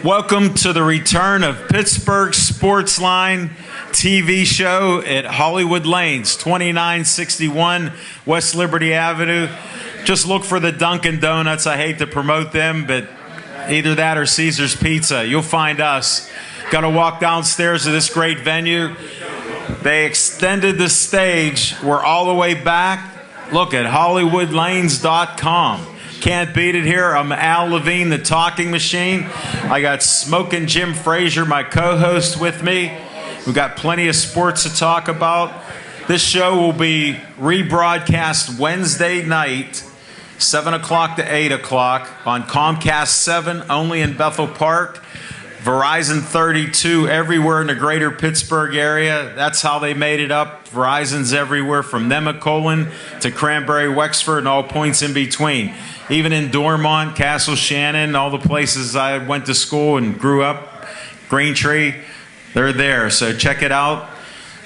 Welcome to the return of Pittsburgh Sportsline TV show at Hollywood Lanes, 2961 West Liberty Avenue. Just look for the Dunkin' Donuts. I hate to promote them, but either that or Caesar's Pizza. You'll find us. Got to walk downstairs to this great venue. They extended the stage. We're all the way back. Look at HollywoodLanes.com. Can't beat it here. I'm Al Levine, the talking machine. I got Smokin' Jim Frazier, my co-host, with me. We've got plenty of sports to talk about. This show will be rebroadcast Wednesday night, 7 o'clock to 8 o'clock on Comcast 7, only in Bethel Park. Verizon 32 everywhere in the greater Pittsburgh area. That's how they made it up. Verizon's everywhere from Nemacolin to Cranberry, Wexford, and all points in between. Even in Dormont, Castle Shannon, all the places I went to school and grew up, Braintree, they're there. So check it out.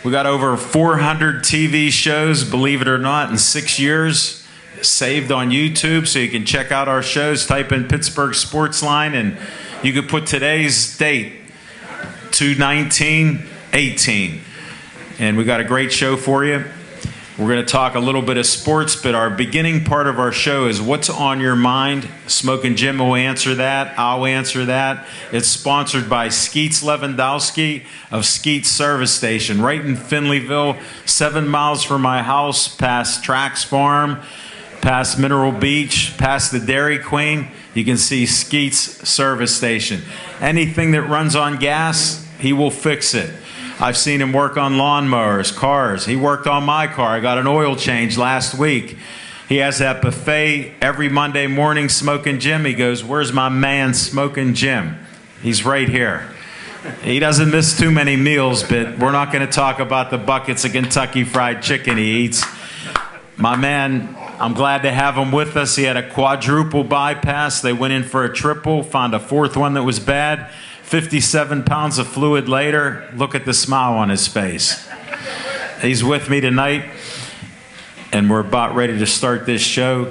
We got over 400 TV shows, believe it or not, in 6 years, saved on YouTube. So you can check out our shows. Type in Pittsburgh Sportsline, and you can put today's date, 2/19/18. And we got a great show for you. We're going to talk a little bit of sports, but our beginning part of our show is what's on your mind. Smokin' Jim will answer that. I'll answer that. It's sponsored by Skeets Lewandowski of Skeets Service Station, right in Finleyville, 7 miles from my house, past Trax Farm, past Mineral Beach, past the Dairy Queen. You can see Skeets Service Station. Anything that runs on gas, he will fix it. I've seen him work on lawnmowers, cars. He worked on my car. I got an oil change last week. He has that buffet every Monday morning, Smokin' Jim. He goes, "Where's my man, Smokin' Jim?" He's right here. He doesn't miss too many meals, but we're not going to talk about the buckets of Kentucky Fried Chicken he eats. My man, I'm glad to have him with us. He had a quadruple bypass. They went in for a triple, found a fourth one that was bad. 57 pounds of fluid later, look at the smile on his face. He's with me tonight, and we're about ready to start this show.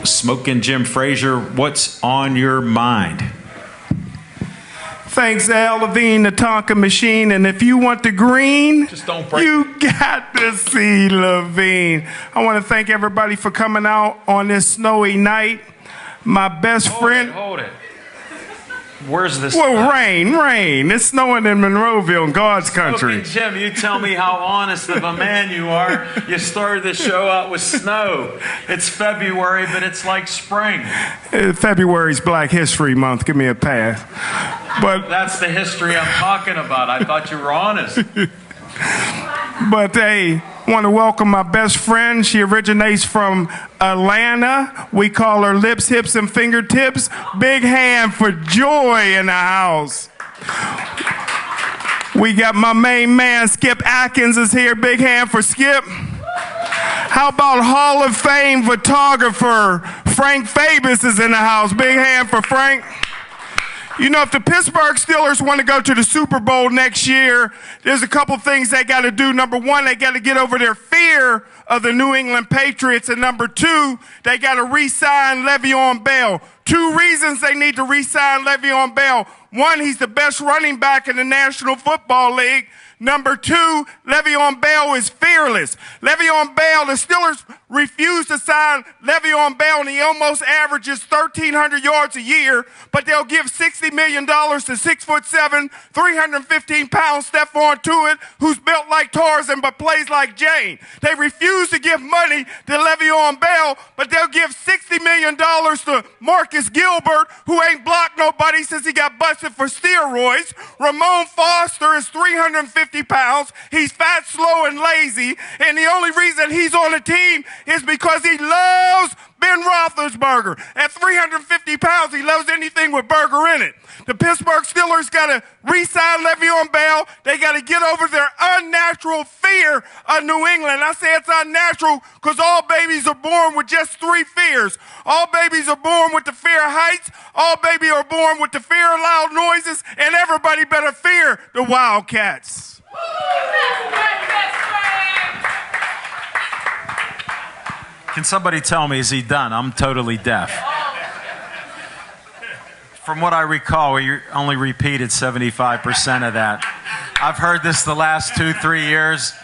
Smokin' Jim Frazier, what's on your mind? Thanks, Al Levine, the talking machine. And if you want the green, just don't break you got to see Levine. I want to thank everybody for coming out on this snowy night. My best friend. Hold it. Where's this? Well, rain. It's snowing in Monroeville, in God's country. Okay, Jim, you tell me how honest of a man you are. You started the show out with snow. It's February, but it's like spring. February's Black History Month. Give me a pass. But that's the history I'm talking about. I thought you were honest. But hey, I want to welcome my best friend. She originates from Atlanta. We call her Lips, Hips, and Fingertips. Big hand for Joy in the house. We got my main man, Skip Atkins, is here. Big hand for Skip. How about Hall of Fame photographer Frank Fabus is in the house. Big hand for Frank. You know, if the Pittsburgh Steelers want to go to the Super Bowl next year, there's a couple things they got to do. Number one, they got to get over their fear of the New England Patriots. And number two, they got to re-sign Le'Veon Bell. 2 reasons they need to re-sign Le'Veon Bell. One, he's the best running back in the National Football League. Number 2, Le'Veon Bell is fearless. Le'Veon Bell, the Steelers refused to sign Le'Veon Bell, and he almost averages 1,300 yards a year, but they'll give $60 million to 6'7", 315-pound Stephon Tuitt, who's built like Tarzan but plays like Jane. They refuse to give money to Le'Veon Bell, but they'll give $60 million to Marcus Gilbert, who ain't blocked nobody since he got busted for steroids. Ramon Foster is 350 pounds. He's fat, slow, and lazy, and the only reason he's on the team is because he loves Ben Roethlisberger. At 350 pounds, he loves anything with burger in it. The Pittsburgh Steelers got to re-sign Le'Veon Bell. They got to get over their unnatural fear of New England. I say it's unnatural because all babies are born with just 3 fears. All babies are born with the fear of heights. All babies are born with the fear of loud noises. And everybody better fear the Wildcats. Can somebody tell me, is he done? I'm totally deaf. From what I recall, we only repeated 75% of that. I've heard this the last 2-3 years.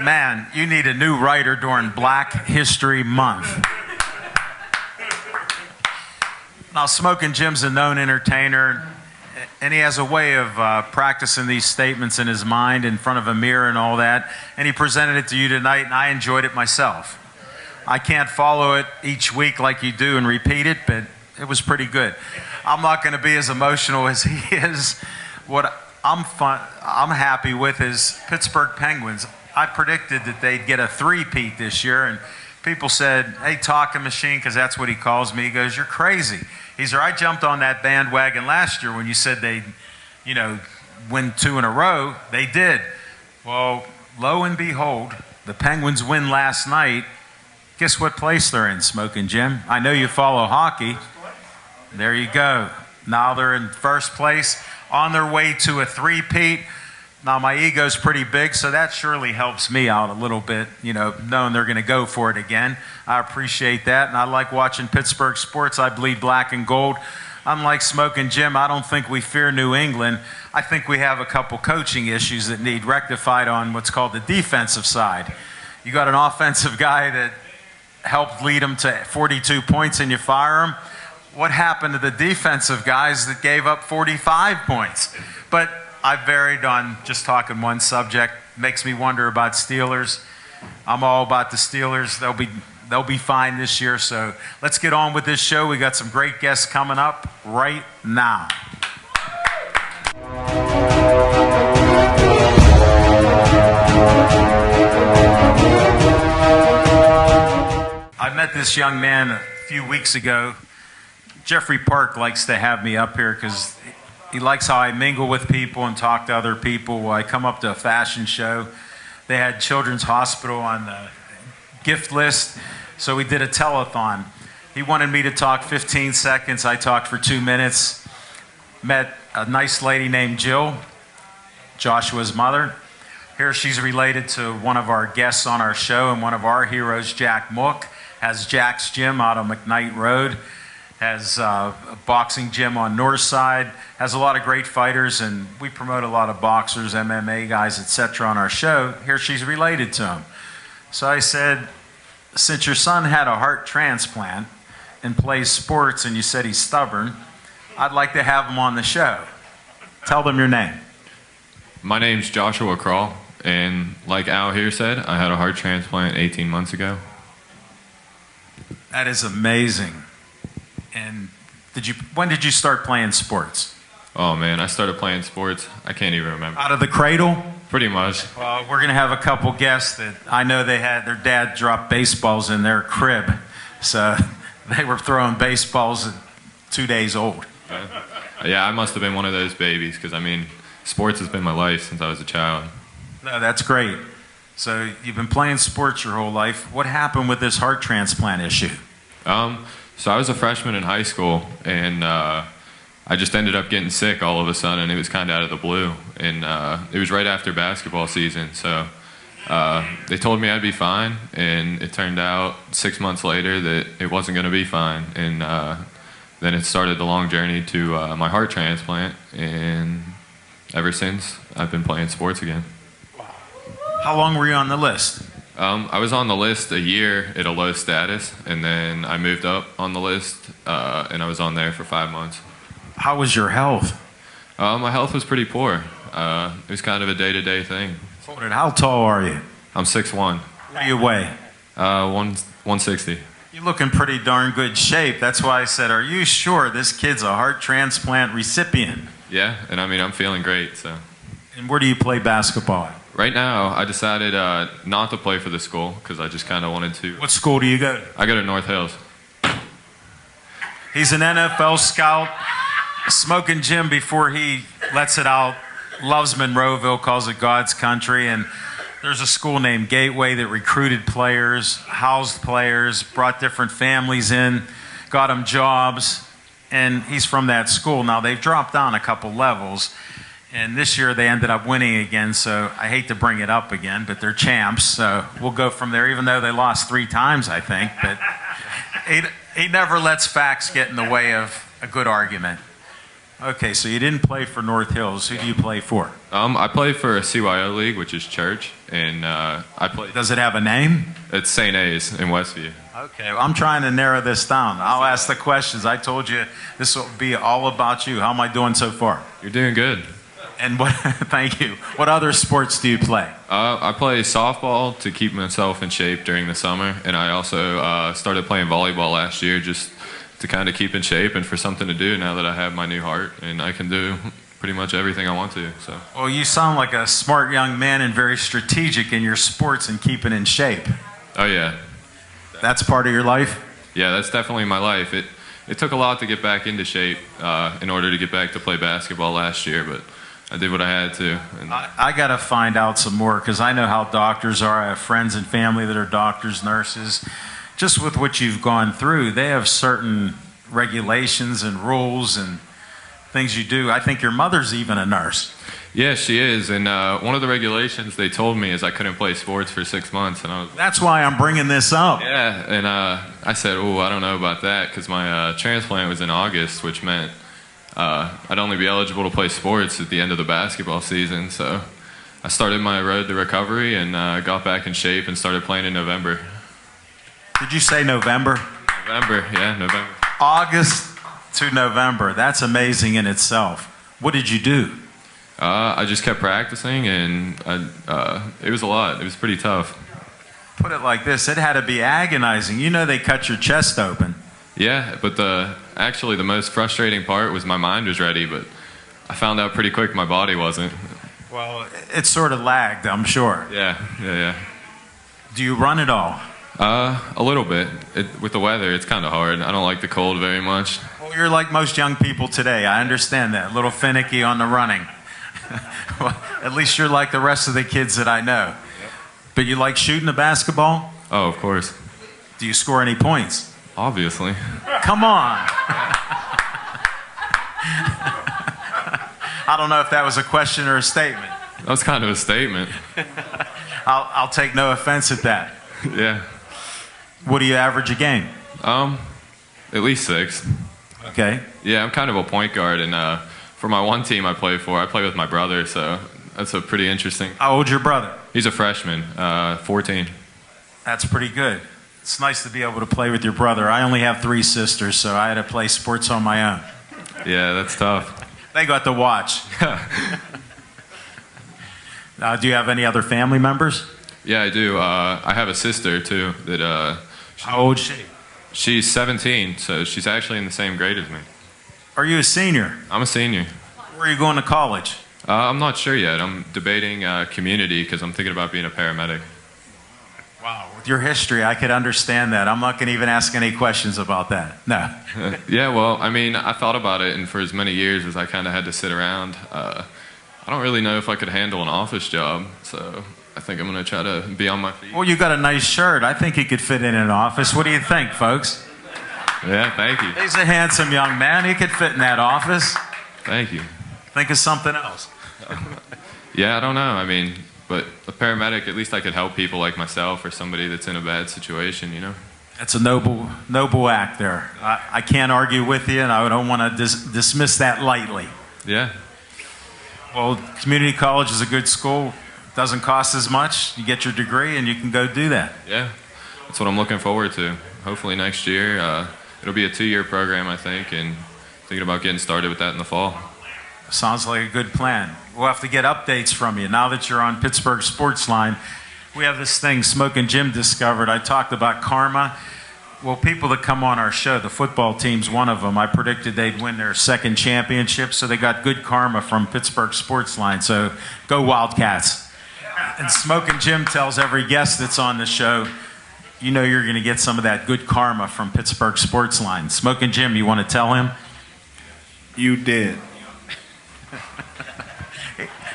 Man, you need a new writer during Black History Month. Now, Smoking Jim's a known entertainer, and he has a way of practicing these statements in his mind in front of a mirror and all that, and he presented it to you tonight, and I enjoyed it myself. I can't follow it each week like you do and repeat it, but it was pretty good. I'm not going to be as emotional as he is. What I'm happy with is Pittsburgh Penguins. I predicted that they'd get a three-peat this year, and people said, hey, talking machine, because that's what he calls me. He goes, you're crazy. He said, I jumped on that bandwagon last year when you said they'd, win 2 in a row. They did. Well, lo and behold, the Penguins win last night. Guess what place they're in, Smoking Jim? I know you follow hockey. There you go. Now they're in first place, on their way to a three-peat. Now my ego's pretty big, so that surely helps me out a little bit, knowing they're going to go for it again. I appreciate that, and I like watching Pittsburgh sports. I bleed black and gold. Unlike Smoking Jim, I don't think we fear New England. I think we have a couple coaching issues that need rectified on what's called the defensive side. You got an offensive guy that helped lead them to 42 points and you fire him. What happened to the defensive guys that gave up 45 points? But I varied on just talking one subject. Makes me wonder about Steelers. I'm all about the Steelers. They'll be fine this year. So let's get on with this show. We got some great guests coming up right now. I met this young man a few weeks ago. Jeffrey Park likes to have me up here because he likes how I mingle with people and talk to other people. I come up to a fashion show. They had Children's Hospital on the gift list, so we did a telethon. He wanted me to talk 15 seconds. I talked for 2 minutes. Met a nice lady named Jill, Joshua's mother. Here she's related to one of our guests on our show and one of our heroes, Jack Mook. Has Jack's Gym out on McKnight Road. Has a boxing gym on North Side, has a lot of great fighters, and we promote a lot of boxers, MMA guys, etc. on our show. Here she's related to him. So I said, since your son had a heart transplant and plays sports and you said he's stubborn, I'd like to have him on the show. Tell them your name. My name's Joshua Krall, and like Al here said, I had a heart transplant 18 months ago. That is amazing. And when did you start playing sports? Oh man, I started playing sports. I can't even remember. Out of the cradle? Pretty much. Well, we're going to have a couple guests that I know they had their dad drop baseballs in their crib. So they were throwing baseballs at 2 days old. Yeah, I must have been one of those babies because, sports has been my life since I was a child. No, that's great. So you've been playing sports your whole life. What happened with this heart transplant issue? So I was a freshman in high school, and I just ended up getting sick all of a sudden. It was kind of out of the blue, and it was right after basketball season. So they told me I'd be fine, and it turned out 6 months later that it wasn't going to be fine. And then it started the long journey to my heart transplant, and ever since, I've been playing sports again. How long were you on the list? I was on the list a year at a low status, and then I moved up on the list, and I was on there for 5 months. How was your health? My health was pretty poor. It was kind of a day-to-day thing. How tall are you? I'm 6'1". What do you weigh? 160. You're looking pretty darn good shape. That's why I said, are you sure this kid's a heart transplant recipient? Yeah, and I'm feeling great. So. And where do you play basketball at? Right now, I decided not to play for the school because I just kind of wanted to. What school do you go to? I go to North Hills. He's an NFL scout. Smoking Jim, before he lets it out, loves Monroeville, calls it God's country. And there's a school named Gateway that recruited players, housed players, brought different families in, got them jobs. And he's from that school. Now, they've dropped down a couple levels. And this year they ended up winning again, so I hate to bring it up again, but they're champs, so we'll go from there, even though they lost 3 times, I think. But he never lets facts get in the way of a good argument. Okay, so you didn't play for North Hills. Who do you play for? I play for a CYO league, which is church, and I play. Does it have a name? It's St. A's in Westview. Okay, well, I'm trying to narrow this down. I'll ask the questions. I told you this will be all about you. How am I doing so far? You're doing good. And what? Thank you. What other sports do you play? I play softball to keep myself in shape during the summer, and I also started playing volleyball last year just to kind of keep in shape and for something to do now that I have my new heart and I can do pretty much everything I want to. So. Well, you sound like a smart young man and very strategic in your sports and keeping in shape. Oh yeah. That's part of your life? Yeah, that's definitely my life. It took a lot to get back into shape in order to get back to play basketball last year, but I did what I had to. And I got to find out some more because I know how doctors are. I have friends and family that are doctors, nurses. Just with what you've gone through, they have certain regulations and rules and things you do. I think your mother's even a nurse. Yeah, she is. And one of the regulations they told me is I couldn't play sports for 6 months. And I was, that's why I'm bringing this up. Yeah, and I said, oh, I don't know about that because my transplant was in August, which meant I'd only be eligible to play sports at the end of the basketball season. So I started my road to recovery and got back in shape and started playing in November. Did you say November? November, yeah, November. August to November. That's amazing in itself. What did you do? I just kept practicing, and it was a lot. It was pretty tough. Put it like this. It had to be agonizing. You know they cut your chest open. Yeah, but actually the most frustrating part was my mind was ready, but I found out pretty quick my body wasn't. Well, it sort of lagged, I'm sure. Yeah. Do you run at all? A little bit. With the weather, it's kind of hard. I don't like the cold very much. Well, you're like most young people today. I understand that. A little finicky on the running. Well, at least you're like the rest of the kids that I know. Yep. But you like shooting the basketball? Oh, of course. Do you score any points? Obviously. Come on. I don't know if that was a question or a statement. That was kind of a statement. I'll take no offense at that. Yeah. What do you average a game? At least 6. Okay. Yeah, I'm kind of a point guard, and for my one team I play with my brother, so that's a pretty interesting. How old's your brother? He's a freshman, 14. That's pretty good. It's nice to be able to play with your brother. I only have 3 sisters, so I had to play sports on my own. Yeah, that's tough. They got to watch. Do you have any other family members? Yeah, I do. I have a sister, too. How old is she? She's 17, so she's actually in the same grade as me. Are you a senior? I'm a senior. Where are you going to college? I'm not sure yet. I'm debating community because I'm thinking about being a paramedic. Wow. With your history, I could understand that. I'm not going to even ask any questions about that. No. Yeah, well, I mean, I thought about it, and for as many years as I kind of had to sit around, I don't really know if I could handle an office job, so I think I'm going to try to be on my feet. Well, you got a nice shirt. I think he could fit in an office. What do you think, folks? Yeah, thank you. He's a handsome young man. He could fit in that office. Thank you. Think of something else. Yeah, I don't know. I mean, but a paramedic, at least I could help people like myself or somebody that's in a bad situation, you know? That's a noble act there. I can't argue with you, and I don't want to dismiss that lightly. Yeah. Well, community college is a good school. It doesn't cost as much. You get your degree, and you can go do that. Yeah. That's what I'm looking forward to. Hopefully next year. It'll be a 2-year program, I think, and thinking about getting started with that in the fall. Sounds like a good plan. We'll have to get updates from you. Now that you're on Pittsburgh Sportsline, we have this thing Smokin' Jim discovered. I talked about karma. Well, people that come on our show, the football team's one of them. I predicted they'd win their 2nd championship, so they got good karma from Pittsburgh Sportsline. So go Wildcats. And Smokin' Jim tells every guest that's on the show, you know you're going to get some of that good karma from Pittsburgh Sportsline. Smokin' Jim, you want to tell him? You did.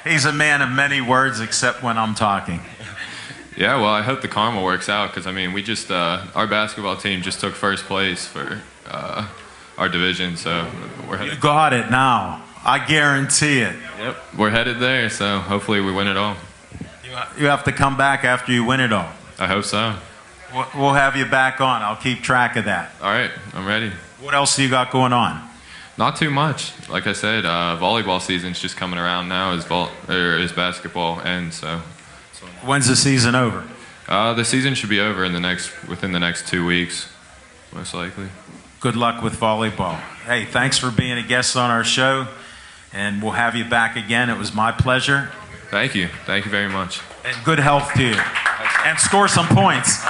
He's a man of many words except when I'm talking. Yeah, well, I hope the karma works out because, I mean, we just, our basketball team just took 1st place for our division, so we're headed. You got it now. I guarantee it. Yep. We're headed there, so hopefully we win it all. You have to come back after you win it all. I hope so. We'll have you back on. I'll keep track of that. All right, I'm ready. What else do you got going on? Not too much. Like I said, volleyball season's just coming around now as basketball ends. So When's the season over? the season should be over within the next 2 weeks, most likely. Good luck with volleyball. Hey, thanks for being a guest on our show, and we'll have you back again. It was my pleasure. Thank you. Thank you very much. And good health to you. And score some points.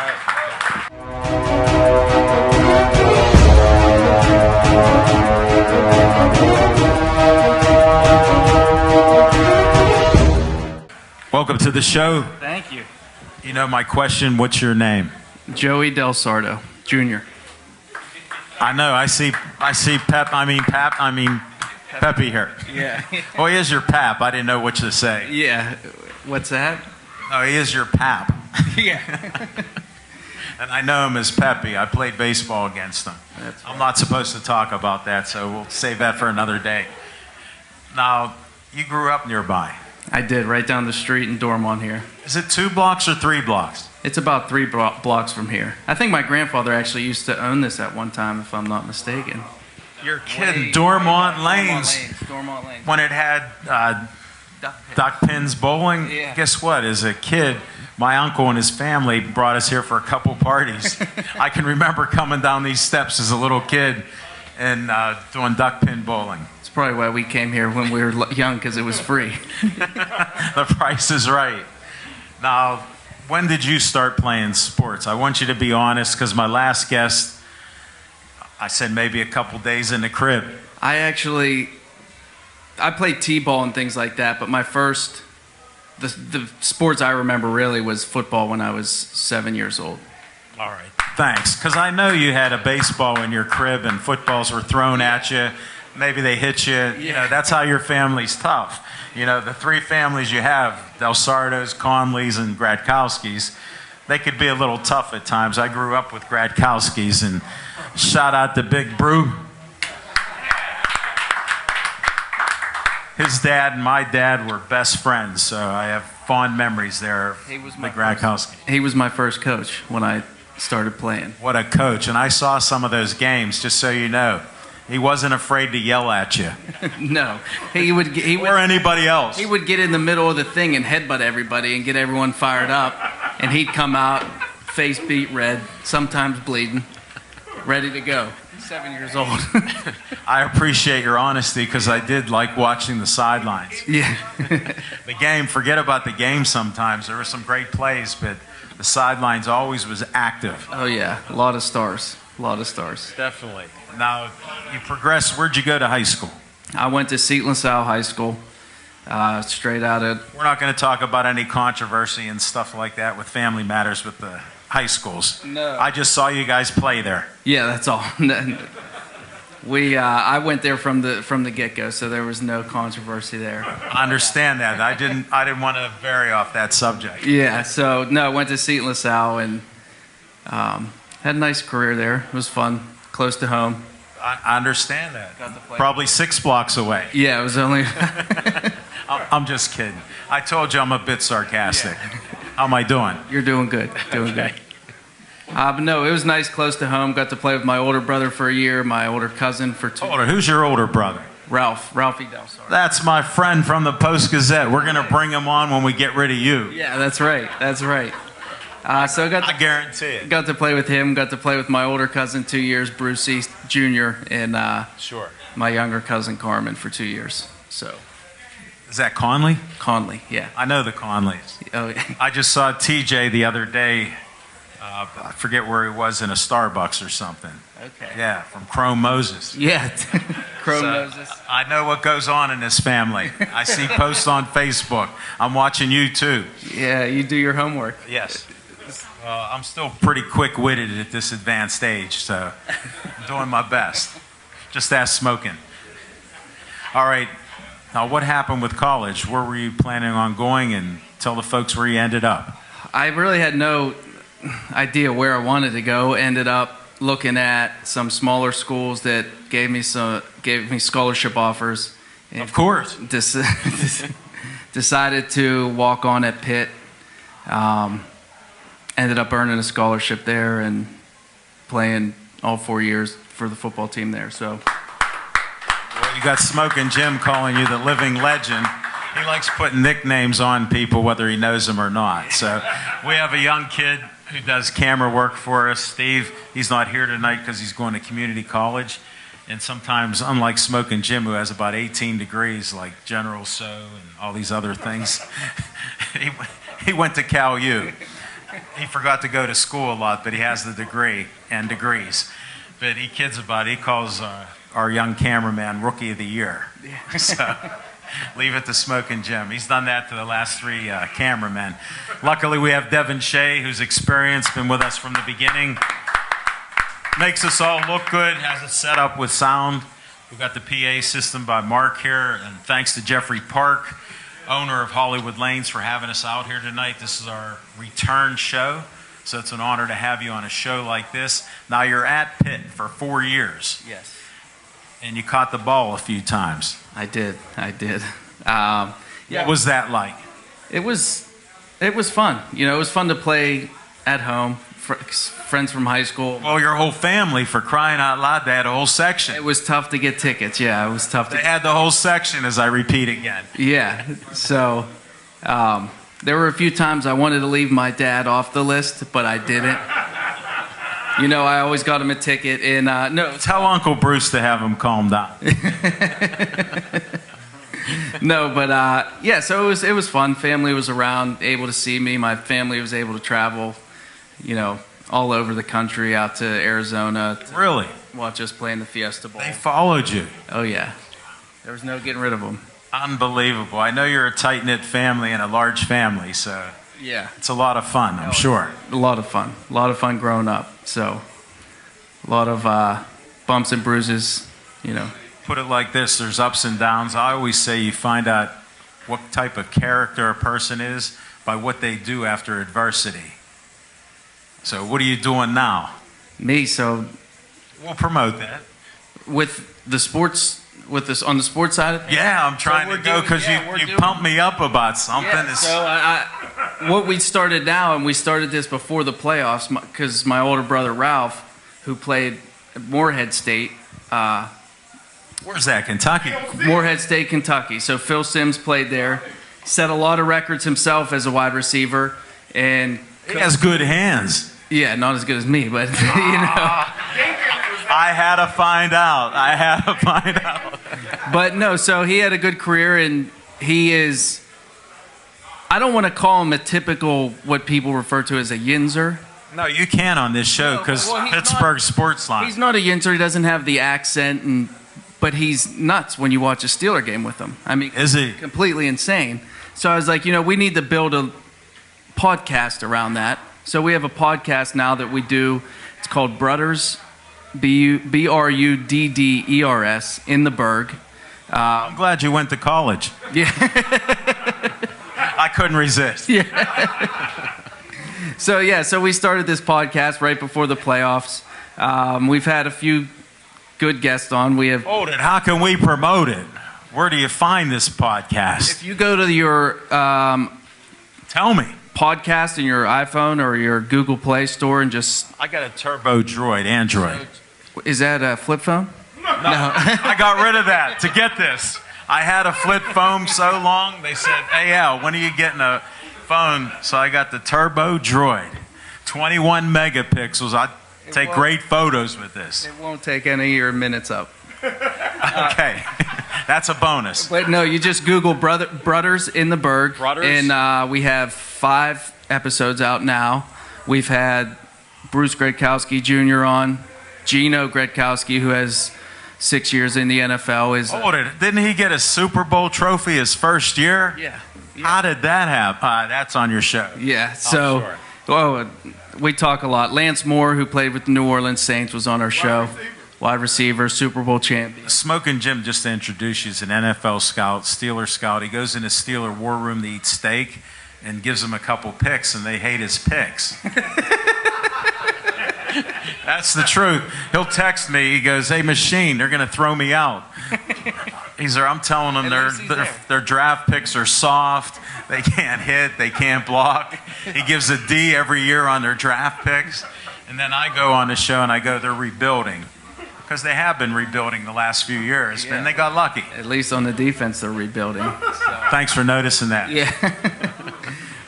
Welcome to the show. Thank you. You know my question, what's your name? Joey Del Sardo, Jr. I know, I see Peppy here. Yeah. Oh, he is your pap. I didn't know what to say. Yeah. What's that? No, he is your pap. Yeah. And I know him as Peppy. I played baseball against him. That's I'm not supposed to talk about that, so we'll save that for another day. Now, you grew up nearby. I did, right down the street in Dormont here. Is it 2 blocks or 3 blocks? It's about 3 blocks from here. I think my grandfather actually used to own this at one time, if I'm not mistaken. You're kidding. Dormont Lanes. Dormont Lanes. When it had Duck Pins Bowling, Yeah. guess what? As a kid, my uncle and his family brought us here for a couple parties. I can remember coming down these steps as a little kid and doing duck pin bowling. It's probably why we came here when we were young, because it was free. The price is right. Now, when did you start playing sports? I want you to be honest, because my last guest, I said maybe a couple days in the crib. I played t-ball and things like that, but my first, the sports I remember really was football when I was 7 years old. All right. Thanks, because I know you had a baseball in your crib and footballs were thrown at you. Maybe they hit you. You know, that's how your family's tough. You know, the 3 families you have, Del Sardos, Conleys, and Gradkowskis, they could be a little tough at times. I grew up with Gradkowskis, and shout out to Big Brew. His dad and my dad were best friends, so I have fond memories there of the Gradkowski. He was my first coach when I started playing. What a coach. And I saw some of those games, just so you know. He wasn't afraid to yell at you. No, he would. Or anybody else. He would get in the middle of the thing and headbutt everybody and get everyone fired up, and he'd come out, face beat red, sometimes bleeding, ready to go. 7 years old. I appreciate your honesty, because I did like watching the sidelines. Yeah. The game, forget about the game sometimes. There were some great plays, but the sidelines always was active. Oh yeah, a lot of stars. A lot of stars. Definitely. Now, you progressed. Where'd you go to high school? I went to Seton LaSalle High School, straight out of... We're not going to talk about any controversy and stuff like that with family matters with the high schools. No. I just saw you guys play there. Yeah, that's all. I went there from the get-go, so there was no controversy there. I understand that. I didn't want to vary off that subject. Yeah, so no, I went to Seton LaSalle and had a nice career there. It was fun, close to home. I understand that. Got to play. Probably 6 blocks away. Yeah, it was only... I'm just kidding. I told you I'm a bit sarcastic. How am I doing? You're doing good. Doing good. But no, it was nice, close to home. Got to play with my older brother for a year, my older cousin for 2. Who's your older brother? Ralphie Del Sardo. That's my friend from the Post-Gazette. We're going to bring him on when we get rid of you. Yeah, that's right. That's right. So I guarantee it. Got to play with him. Got to play with my older cousin 2 years, Bruce East Jr., and Sure. my younger cousin Carmen for 2 years. So Is that Conley? Conley, yeah. I know the Conleys. Oh, yeah. I just saw TJ the other day. I forget where he was, in a Starbucks or something. Okay. Yeah, from Chrome Moses. Yeah. Chrome So, Moses. I know what goes on in this family. I see posts on Facebook. I'm watching you too. Yeah, you do your homework. Yes. I'm still pretty quick-witted at this advanced age, so I'm doing my best. Just ask Smoking. All right. Now, what happened with college? Where were you planning on going? And tell the folks where you ended up. I really had no idea where I wanted to go. Ended up looking at some smaller schools that gave me scholarship offers. Of course. Decided to walk on at Pitt. Ended up earning a scholarship there and playing all 4 years for the football team there. So, well, you got Smoking Jim calling you the living legend. He likes putting nicknames on people whether he knows them or not. So we have a young kid who does camera work for us, Steve. He's not here tonight because he's going to community college. And sometimes, unlike Smoking Jim, who has about 18 degrees, like General So and all these other things, he went to Cal U. He forgot to go to school a lot, but he has the degree and degrees. But he kids about it. He calls our young cameraman Rookie of the Year. Yeah. So leave it to Smoking Jim. He's done that to the last 3 cameramen. Luckily, we have Devin Shea, who's experienced, been with us from the beginning. Makes us all look good, has it set up with sound. We've got the PA system by Mark here, and thanks to Jeffrey Park, owner of Hollywood Lanes, for having us out here tonight. This is our return show, so it's an honor to have you on a show like this. Now, you're at Pitt for 4 years. yes, And you caught the ball a few times. I did. What was that like? It was fun. You know, it was fun to play at home. Friends from high school. Well, your whole family, for crying out loud, they had a whole section. It was tough to get tickets. Yeah, it was tough. They had the whole section, as I repeat again. Yeah. So there were a few times I wanted to leave my dad off the list, but I didn't. You know, I always got him a ticket. And no, tell Uncle Bruce to have him calm down. No, but yeah. So it was fun. Family was around, able to see me. My family was able to travel. You know, all over the country, out to Arizona. Really? Watch us play in the Fiesta Bowl. They followed you. Oh, yeah. There was no getting rid of them. Unbelievable. I know you're a tight-knit family and a large family, so Yeah. it's a lot of fun, I'm sure. A lot of fun. A lot of fun growing up. So, a lot of bumps and bruises, you know. Put it like this, there's ups and downs. I always say you find out what type of character a person is by what they do after adversity. So what are you doing now? Me, so We'll promote that. with the sports, on the sports side of things. Yeah, I'm trying we're to go doing- because yeah, we're you doing- pumped me up about something. Yeah, so what we started now, and we started this before the playoffs, because my older brother Ralph, who played at Morehead State, Where's that, Kentucky? Morehead State, Kentucky. So Phil Simms played there, set a lot of records himself as a wide receiver, and He has good hands. yeah, not as good as me, but you know. I had to find out. But no, so he had a good career, and he is. I don't want to call him a typical what people refer to as a yinzer. No, you can on this show because well, he's Pittsburgh not- Sports Line. He's not a yinzer. He doesn't have the accent, but he's nuts when you watch a Steeler game with him. I mean, Is he? completely insane? So I was like, you know, we need to build a podcast around that. So we have a podcast now that we do. It's called Brudders, Brudders, in the Berg. I'm glad you went to college. Yeah. I couldn't resist. So we started this podcast right before the playoffs. We've had a few good guests on. We have. Hold it. How can we promote it? Where do you find this podcast? If you go to your Tell me. podcast in your iPhone or your Google Play Store and just I got a Turbo Droid, Android. is that a flip phone? I got rid of that to get this. I had a flip phone so long, they said, hey, Al, when are you getting a phone? So I got the Turbo Droid. 21 megapixels. I take great photos with this. It won't take any of your minutes up. Okay. That's a bonus. But no, you just Google Brudders in the Berg. Brudders? And we have 5 episodes out now. We've had Bruce Gradkowski Jr. on, Gino Gradkowski, who has 6 years in the NFL. Hold it. Didn't he get a Super Bowl trophy his first year? Yeah. How did that happen? That's on your show. Yeah, so we talk a lot. Lance Moore, who played with the New Orleans Saints, was on our show. Wide receiver, Super Bowl champion. Smoking Jim, just to introduce you, is an NFL scout, Steeler scout. He goes in a Steeler war room to eat steak and gives them a couple picks, and they hate his picks. That's the truth. He'll text me. He goes, hey, Machine, they're going to throw me out. I'm telling them At least he's their draft picks are soft. They can't hit. They can't block. He gives a D every year on their draft picks. And then I go on the show and I go, they're rebuilding. Because they have been rebuilding the last few years, and they got lucky. At least on the defense, they're rebuilding. So. Thanks for noticing that. Yeah.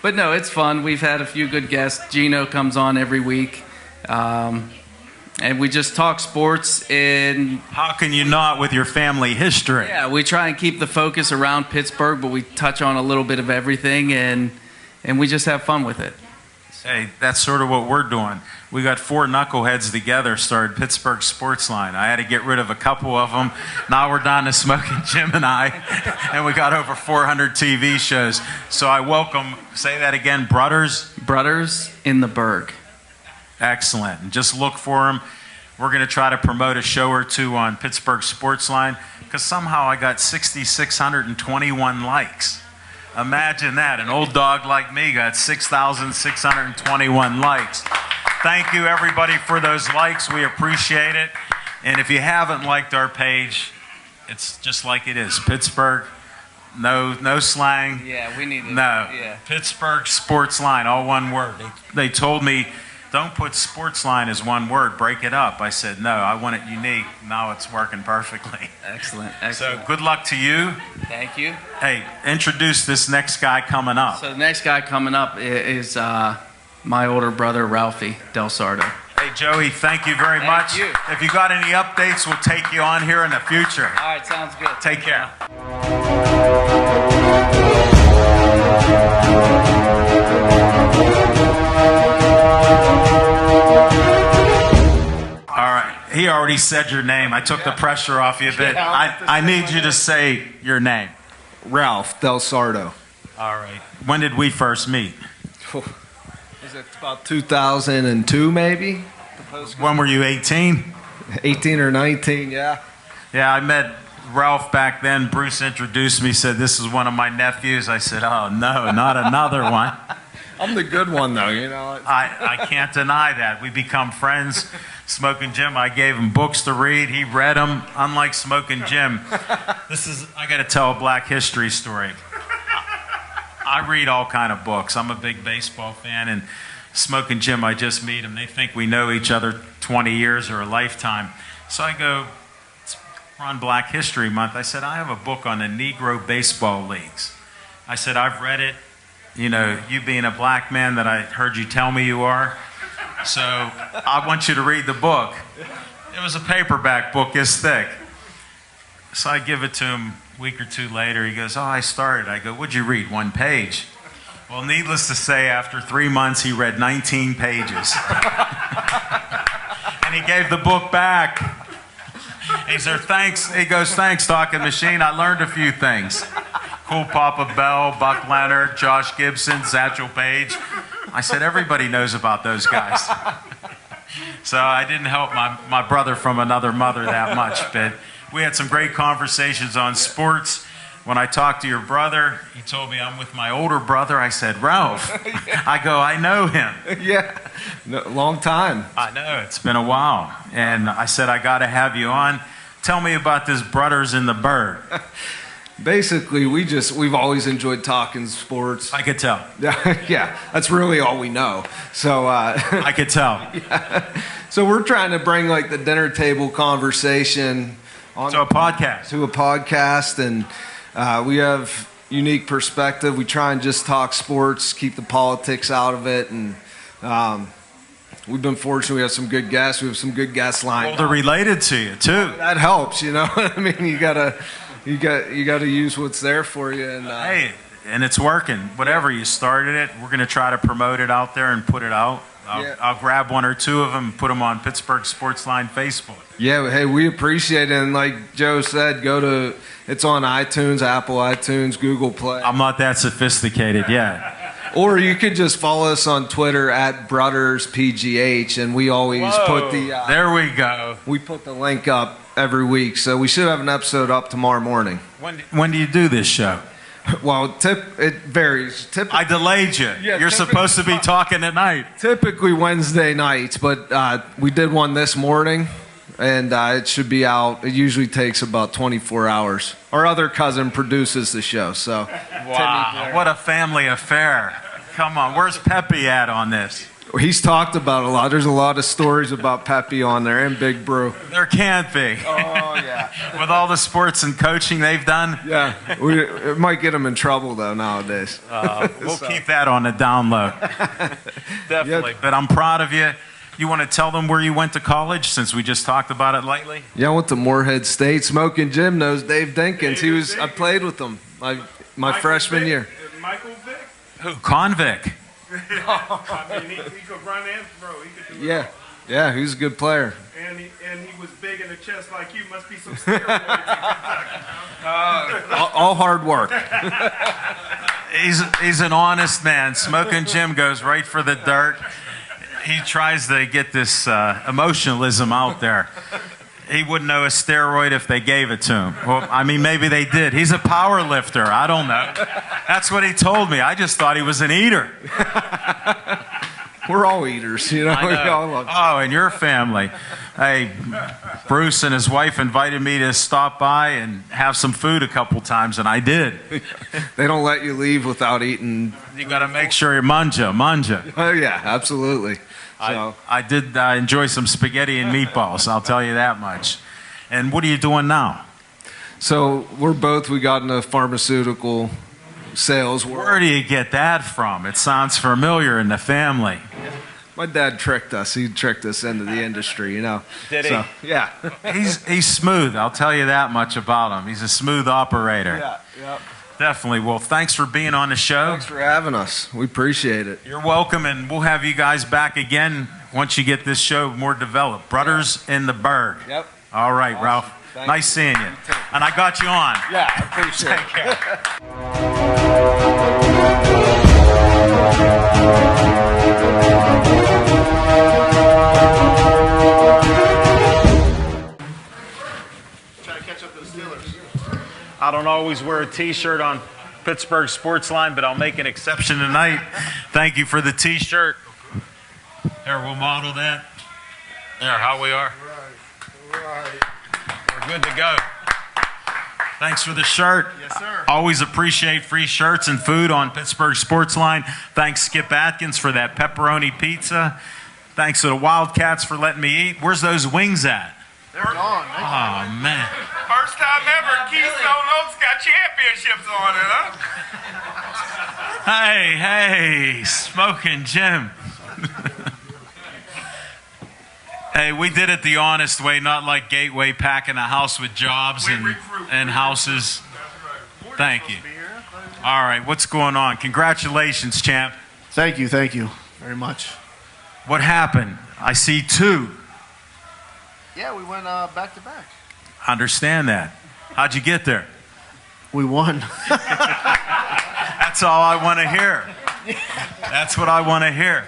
But no, it's fun. We've had a few good guests. Gino comes on every week. And we just talk sports. And how can you not with your family history? Yeah, we try and keep the focus around Pittsburgh, but we touch on a little bit of everything, and we just have fun with it. Hey, that's sort of what we're doing. We got 4 knuckleheads together, started Pittsburgh Sportsline. I had to get rid of a couple of them. Now we're down to Smoking Jim and I, and we got over 400 TV shows. So I welcome, say that again, Brothers? Brothers in the Berg. Excellent. And just look for them. We're going to try to promote a show or two on Pittsburgh Sportsline, because somehow I got 6,621 likes. Imagine that. An old dog like me got 6,621 likes. Thank you, everybody, for those likes. We appreciate it. And if you haven't liked our page, it's just like it is. Pittsburgh, no slang. Yeah, we need it. No. Yeah. Pittsburgh Sportsline, all one word. They told me, don't put Sportsline as one word. Break it up. I said, no, I want it unique. Now it's working perfectly. Excellent. So good luck to you. Thank you. Hey, introduce this next guy coming up. So the next guy coming up is my older brother, Ralphie Del Sardo. Hey, Joey, thank you very much. Thank you. If you got any updates, we'll take you on here in the future. All right, sounds good. Take care. All right. He already said your name. I took the pressure off you a bit. I need you to say your name. Ralph Del Sardo. All right. When did we first meet? Was it about 2002 maybe? When were you 18? 18 or 19, yeah. Yeah, I met Ralph back then. Bruce introduced me, said, this is one of my nephews. I said, oh, no, not another one. I'm the good one, though, you know. I can't deny that. We become friends. Smoking Jim, I gave him books to read. He read them. Unlike Smoking Jim, I got to tell a Black history story. I read all kind of books. I'm a big baseball fan, and Smoking Jim, I just meet him. They think we know each other 20 years or a lifetime. So I go, we're on Black History Month. I said, I have a book on the Negro baseball leagues. I said, I've read it. You know, you being a black man that I heard you tell me you are. So I want you to read the book. It was a paperback book this thick. So I give it to him a week or two later. He goes, oh, I started. I go, what'd you read? 1 page. Well, needless to say, after 3 months, he read 19 pages. And he gave the book back. He said, thanks. He goes, thanks, Talking Machine. I learned a few things. Cool Papa Bell, Buck Leonard, Josh Gibson, Satchel Paige. I said, everybody knows about those guys. So I didn't help my brother from another mother that much, but we had some great conversations on sports. When I talked to your brother, he told me I'm with my older brother. I said, Ralph. I go, I know him. Yeah, no, long time. I know, it's been a while. And I said, I got to have you on. Tell me about this Brothers in the Berg. Basically, we've always enjoyed talking sports. I could tell. Yeah, that's really all we know. So I could tell. Yeah. So we're trying to bring like the dinner table conversation to a podcast. And we have unique perspective. We try and just talk sports, keep the politics out of it, and we've been fortunate. We have some good guests. We have some good guests lined up. Well, they're related to you too. That helps, you know. I mean, you gotta use what's there for you. And hey, and it's working. Whatever you started it, we're gonna try to promote it out there and put it out. I'll grab 1 or 2 of them and put them on Pittsburgh Sportsline Facebook. Yeah, hey, we appreciate it. And like Joe said, it's on iTunes, Apple iTunes, Google Play. I'm not that sophisticated yet. Or you could just follow us on Twitter at BrothersPGH, and we always put the... there we go. We put the link up every week, so we should have an episode up tomorrow morning. When do you do this show? Well, it varies. I delayed you. Yeah, you're supposed to be talking tonight. Typically Wednesday nights, but we did one this morning, and it should be out. It usually takes about 24 hours. Our other cousin produces the show, so. Wow, what a family affair. Come on, where's Pepe at on this? He's talked about a lot. There's a lot of stories about Pepe on there and Big Brew. There can't be. Oh, yeah. With all the sports and coaching they've done. Yeah, it might get them in trouble, though, nowadays. We'll keep that on the down low. Definitely. Yep. But I'm proud of you. You want to tell them where you went to college, since we just talked about it lately? Yeah, I went to Moorhead State. Smoking Jim knows Dave Dinkins. I played with him my freshman year. Michael Vick? Who? Convict. I mean, he could run and throw. He could do it Yeah, he was a good player. all. And he was big in the chest like you. Must be some steroids in Kentucky. All hard work. He's an honest man. Smoking Jim goes right for the dirt. He tries to get this emotionalism out there. He wouldn't know a steroid if they gave it to him. Well, I mean, maybe they did. He's a power lifter. I don't know. That's what he told me. I just thought he was an eater. We're all eaters, you know. I know. We all love Oh, and your family. Hey, Bruce and his wife invited me to stop by and have some food a couple times, and I did. They don't let you leave without eating. You got to make sure you manja. Oh, yeah, absolutely. So, I did enjoy some spaghetti and meatballs, I'll tell you that much. And what are you doing now? so we got into pharmaceutical sales world. Where do you get that from? It sounds familiar in the family. My dad tricked us. He tricked us into the industry, you know. Did he? So, yeah. He's smooth, I'll tell you that much about him. He's a smooth operator. Yeah. Definitely. Well, thanks for being on the show. Thanks for having us. We appreciate it. You're welcome, and we'll have you guys back again once you get this show more developed. Brothers in the Berg. Yep. All right, Awesome. Ralph. Thank Nice seeing you. And I got you on. Yeah, I appreciate Take care. Try to catch up to the Steelers. I don't always wear a T-shirt on Pittsburgh Sportsline, but I'll make an exception tonight. Thank you for the T-shirt. There, we'll model that. There, how we are. We're good to go. Thanks for the shirt. Yes, sir. Always appreciate free shirts and food on Pittsburgh Sportsline. Thanks, Skip Atkins, for that pepperoni pizza. Thanks to the Wildcats for letting me eat. Where's those wings at? They're gone. Oh, man. First time ever Keystone Oaks got championships on it, huh? Hey, Smoking Jim. Hey, we did it the honest way, not like Gateway packing a house with jobs and houses. Thank you. All right, what's going on? Congratulations, champ. Thank you very much. What happened? I see two. Yeah, we went back to back. Understand that. How'd you get there? We won. That's all I want to hear. That's what I want to hear.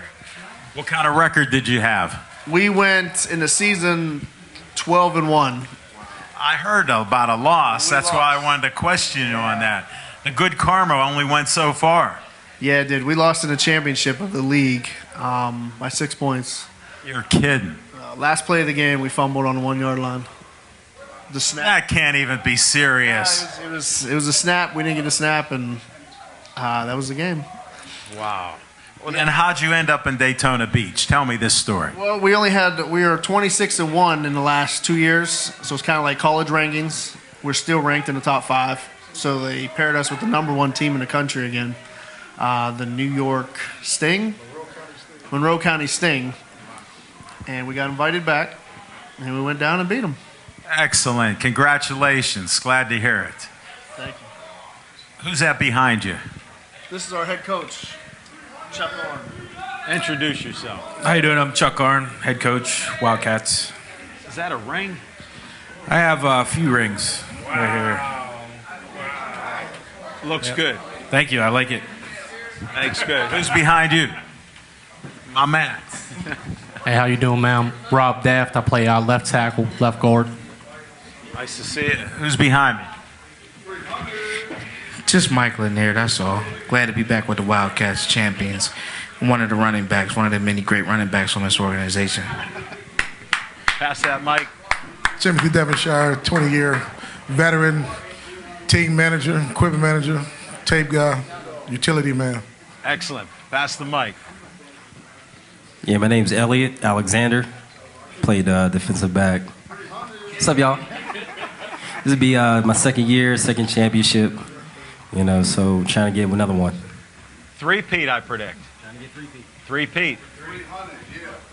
What kind of record did you have? We went in the season 12-1. I heard about a loss. That's why I wanted to question you on that. The good karma only went so far. Yeah, it did. We lost in the championship of the league by 6 points. You're kidding. Last play of the game, we fumbled on the 1 yard line. The snap. That can't even be serious. It was a snap. We didn't get a snap, and that was the game. Wow. Well, then how'd you end up in Daytona Beach? Tell me this story. Well, we were 26-1 in the last 2 years, so it's kind of like college rankings. We're still ranked in the top 5, so they paired us with the #1 team in the country again, the New York Sting, Monroe County Sting, and we got invited back, and we went down and beat them. Excellent. Congratulations. Glad to hear it. Thank you. Who's that behind you? This is our head coach, Chuck Orr. Introduce yourself. How you doing? I'm Chuck Arn, head coach, Wildcats. Is that a ring? I have a few rings right Looks good. here. Thank you. I like it. Thanks, good. Who's behind you? My man. Hey, how you doing, man? I'm Rob Daft. I play left tackle, left guard. Nice to see you. Who's behind me? Just Michael in there, that's all. Glad to be back with the Wildcats champions. One of the running backs, one of the many great running backs on this organization. Pass that mic. Timothy Devonshire, 20-year veteran, team manager, equipment manager, tape guy, utility man. Excellent. Pass the mic. Yeah, my name's Elliot Alexander. Played defensive back. What's up, y'all? This will be my second year, second championship. You know, so trying to get another one. Three-peat, I predict. Trying to get three-peat. Three-peat.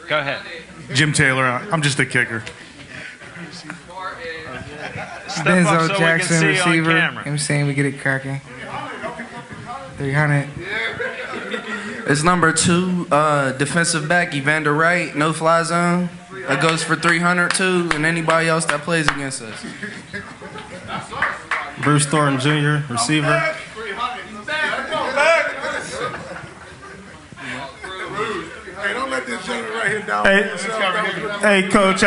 Go ahead. Jim Taylor, I'm just a kicker. Step Benzo up so Jackson, we can see you on receiver. camera. I'm saying we get it cracking. 300. It's number 2, defensive back, Evander Wright, no fly zone. That goes for 300 too, and anybody else that plays against us. Bruce Thornton Jr., receiver. Hey, don't let this gentleman right here down. Hey, Coach,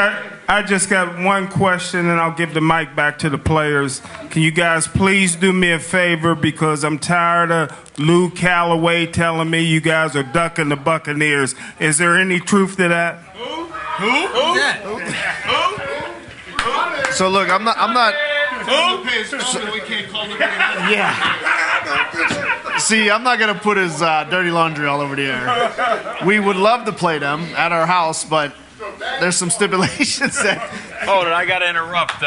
I just got one question, and I'll give the mic back to the players. Can you guys please do me a favor, because I'm tired of Lou Calloway telling me you guys are ducking the Buccaneers. Is there any truth to that? So look, I'm not. See, I'm not gonna put his dirty laundry all over the air. We would love to play them at our house, but there's some stipulations there. Hold it, I got to interrupt.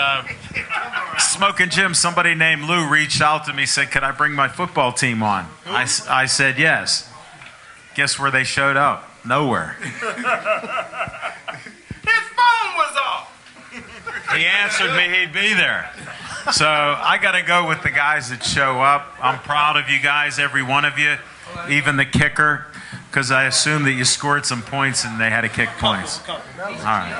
Smoking Jim, somebody named Lou reached out to me, said, could I bring my football team on? I said yes. Guess where they showed up? Nowhere. His phone was off. He answered me he'd be there. So I got to go with the guys that show up. I'm proud of you guys, every one of you, even the kicker, because I assume that you scored some points and they had to kick points. All right.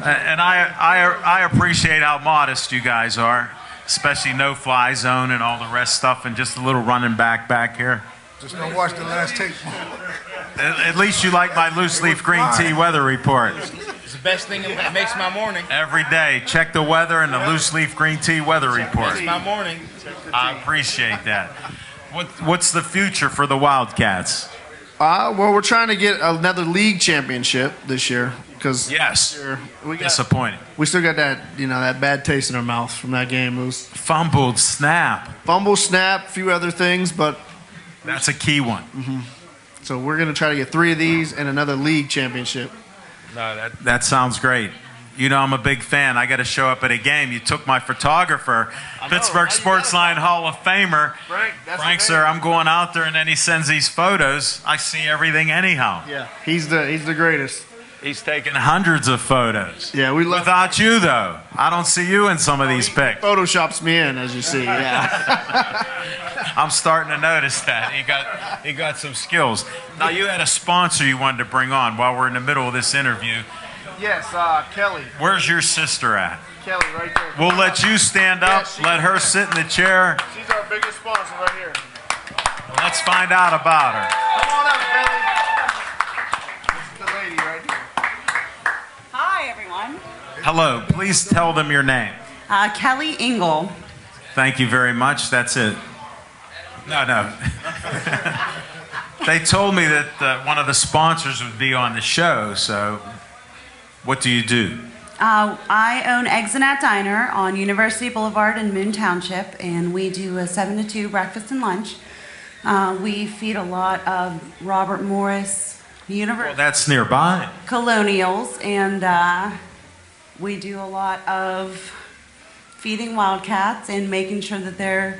And I appreciate how modest you guys are, especially no fly zone and all the rest stuff, and just a little running back here. Just don't watch the last tape. At least you like my loose leaf green tea weather report. It's the best thing that makes my morning. Every day, check the weather and the loose leaf green tea weather report. Makes my morning. I appreciate that. What's the future for the Wildcats? Well, we're trying to get another league championship this year, because Disappointing. We still got that, that bad taste in our mouth from that game. It was fumble snap, a few other things, but that's a key one. Mm-hmm. So we're going to try to get 3 of these and another league championship. No, that sounds great. You know I'm a big fan. I got to show up at a game. You took my photographer, Pittsburgh Sportsline Hall of Famer. Frank, sir, I'm going out there, and then he sends these photos. I see everything anyhow. Yeah, he's the greatest. He's taken hundreds of photos. Yeah, we love. Without you, though, I don't see you in some of these pics. Photoshops me in, as you see. Yeah. I'm starting to notice that he got some skills. Now you had a sponsor you wanted to bring on while we're in the middle of this interview. Yes, Kelly. Where's your sister at? Kelly, right there. We'll let you stand up. Let her sit in the chair. She's our biggest sponsor right here. Let's find out about her. Come on up, Kelly. This is the lady right here. Hi, everyone. Hello. Please tell them your name. Kelly Engel. Thank you very much. That's it. No. They told me that one of the sponsors would be on the show, so what do you do? I own Eggs and At Diner on University Boulevard in Moon Township, and we do a 7 to 2 breakfast and lunch. We feed a lot of Robert Morris University. Well, that's nearby. Colonials, and we do a lot of feeding Wildcats and making sure that they're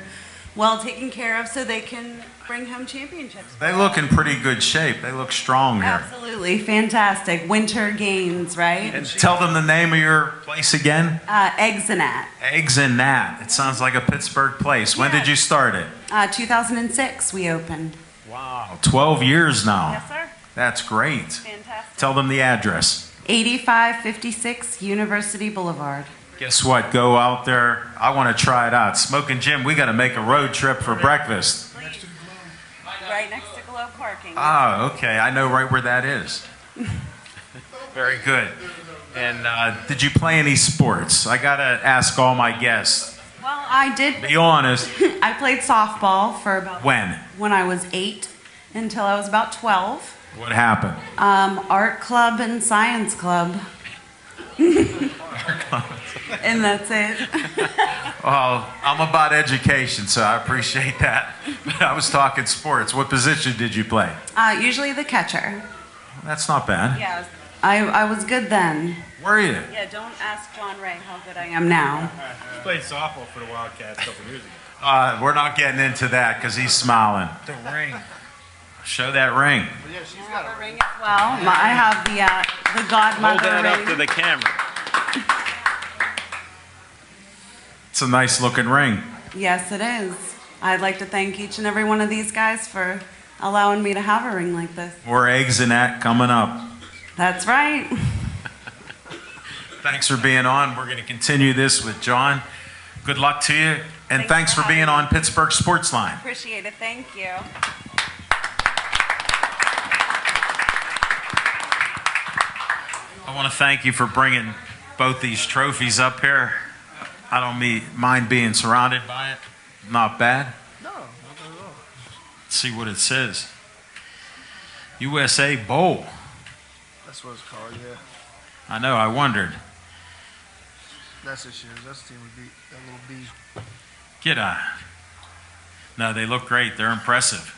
well taken care of so they can bring home championships. They look in pretty good shape. They look strong here. Absolutely. Fantastic. Winter games, right? And tell them the name of your place again. Eggs and At. Eggs and Nat. It sounds like a Pittsburgh place. When did you start it? 2006 we opened. Wow. 12 years now. Yes, sir. That's great. Fantastic. Tell them the address. 8556 University Boulevard. Guess what? Go out there. I want to try it out. Smoking Jim, we got to make a road trip for breakfast. Right next to Globe Parking. Ah, okay. I know right where that is. Very good. And did you play any sports? I got to ask all my guests. Well, I did. Be honest. I played softball for about... When? When I was 8 until I was about 12. What happened? Art club and science club. And that's it. Well, I'm about education, so I appreciate that. But I was talking sports. What position did you play? Usually the catcher. That's not bad. Yeah, I was good then. Were you? Yeah, don't ask John Ray how good I am now. You played softball for the Wildcats a couple years ago. We're not getting into that because he's smiling. The ring. Show that ring. Yeah, she's got a ring as well. I have the godmother Hold that ring. up to the camera. It's a nice looking ring. Yes, it is. I'd like to thank each and every one of these guys for allowing me to have a ring like this. More eggs in that coming up. That's right. Thanks for being on. We're going to continue this with John. Good luck to you. And thanks for being on Pittsburgh Sportsline. Appreciate it. Thank you. I want to thank you for bringing both these trophies up here. I don't mind being surrounded by it. Not bad. No, not at all. Let's see what it says. USA Bowl. That's what it's called, yeah. I know, I wondered. That's this year's. That's the team we beat. That little B. Get out. No, they look great. They're impressive.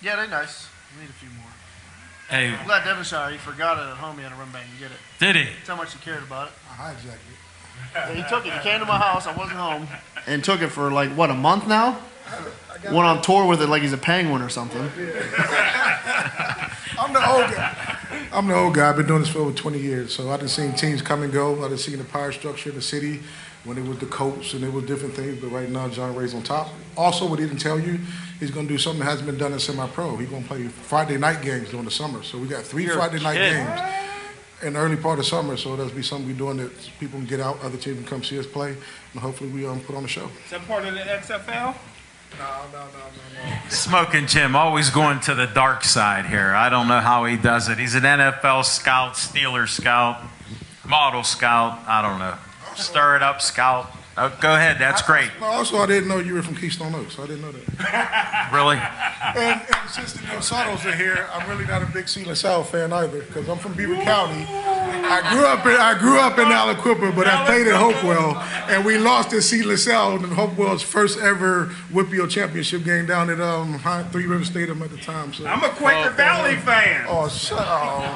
Yeah, they're nice. We need a few more. Hey, I'm glad Devonshire, he forgot it at home. He had to run back and get it. did he? That's how much he cared about it. I hijacked it. Yeah, he took it. He came to my house. I wasn't home. And took it for like, what, a month now? Went on tour with it like he's a penguin or something. I'm the old guy. I've been doing this for over 20 years. So I done seen teams come and go. I done seen the power structure of the city when it was the Colts and it was different things. But right now, John Ray's on top. Also, what he didn't tell you, he's going to do something that hasn't been done in semi-pro. He's going to play Friday night games during the summer. So we got 3 Friday night games in the early part of summer. So that'll be something we're doing that people can get out, other teams can come see us play, and hopefully we put on the show. Is that part of the XFL? No. Smoking Jim, always going to the dark side here. I don't know how he does it. He's an NFL scout, Steeler scout, model scout. I don't know. Stir it up, scout. Oh, go ahead. That's great. Also, I didn't know you were from Keystone Oaks. I didn't know that. Really? And since the Gonzalos are here, I'm really not a big C. LaSalle fan either, because I'm from Beaver County. I grew up in Aliquippa, but I played at Hopewell, and we lost to C. LaSalle in Hopewell's first ever Whitfield championship game down at Three River Stadium at the time. So. I'm a Quaker Valley fan. Oh,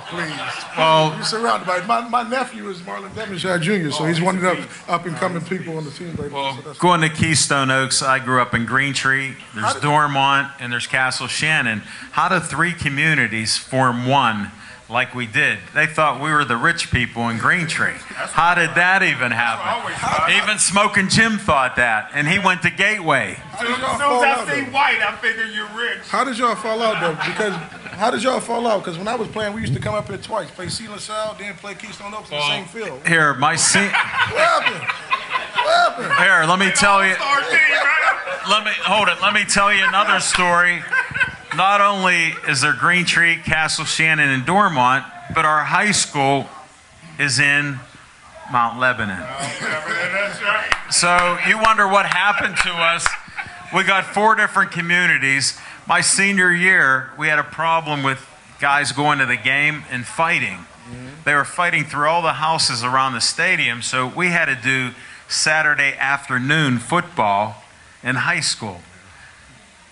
please. Well, you're surrounded by my nephew is Marlon Devonshire Jr., so he's one of the up and coming people on the team right now. So going to Keystone Oaks, I grew up in Green Tree. There's Dormont and there's Castle Shannon. How do 3 communities form one like we did? They thought we were the rich people in Green Tree. How did that even happen? Even Smoking Jim thought that, and he went to Gateway. As soon as I see white, I figure you're rich. How did y'all fall out, though? Because when I was playing, we used to come up here twice, play C. LaSalle, then play Keystone Oaks in the same field. Here, my What happened? Here, let me tell you. Let me tell you another story. Not only is there Green Tree, Castle Shannon, and Dormont, but our high school is in Mount Lebanon. So you wonder what happened to us. We got 4 different communities. My senior year, we had a problem with guys going to the game and fighting. They were fighting through all the houses around the stadium, so we had to do Saturday afternoon football in high school.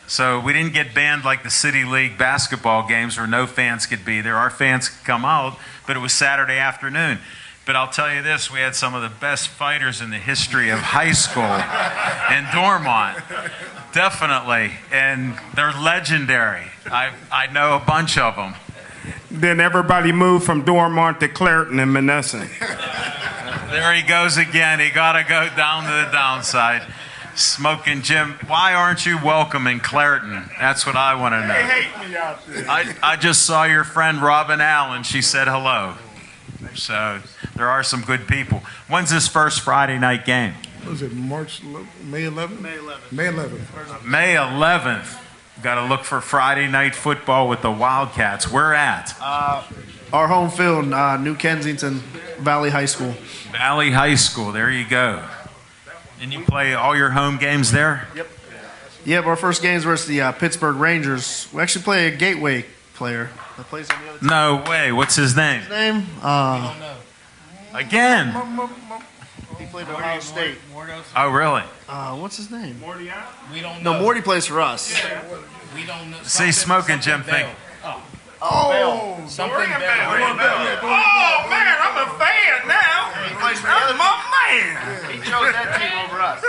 So we didn't get banned like the City League basketball games where no fans could be there. Our fans could come out, but it was Saturday afternoon. But I'll tell you this, we had some of the best fighters in the history of high school in Dormont. Definitely. And they're legendary. I know a bunch of them. Then everybody moved from Dormont to Clairton and Menneson. There he goes again. He got to go down to the downside. Smoking Jim, why aren't you welcome in Clairton? That's what I want to know. They hate me out there. I just saw your friend Robin Allen. She said hello. So there are some good people. When's this first Friday night game? Was it May 11th? May 11th. May 11th. May 11th. Got to look for Friday night football with the Wildcats. Where at? Our home field, New Kensington Valley High School. Valley High School. There you go. And you play all your home games there? Yep. Yeah, but our first games were the Pittsburgh Rangers. We actually play a Gateway player that plays on the other team. No way. What's his name? His name? Again. He played at Ohio State. Oh, really? What's his name? We don't No, Morty plays for us. We don't know. See, Smoking Jim think. Oh, Something Dorian Bell. Bell. Oh, man, I'm a fan now. That's my man. He chose that team over us.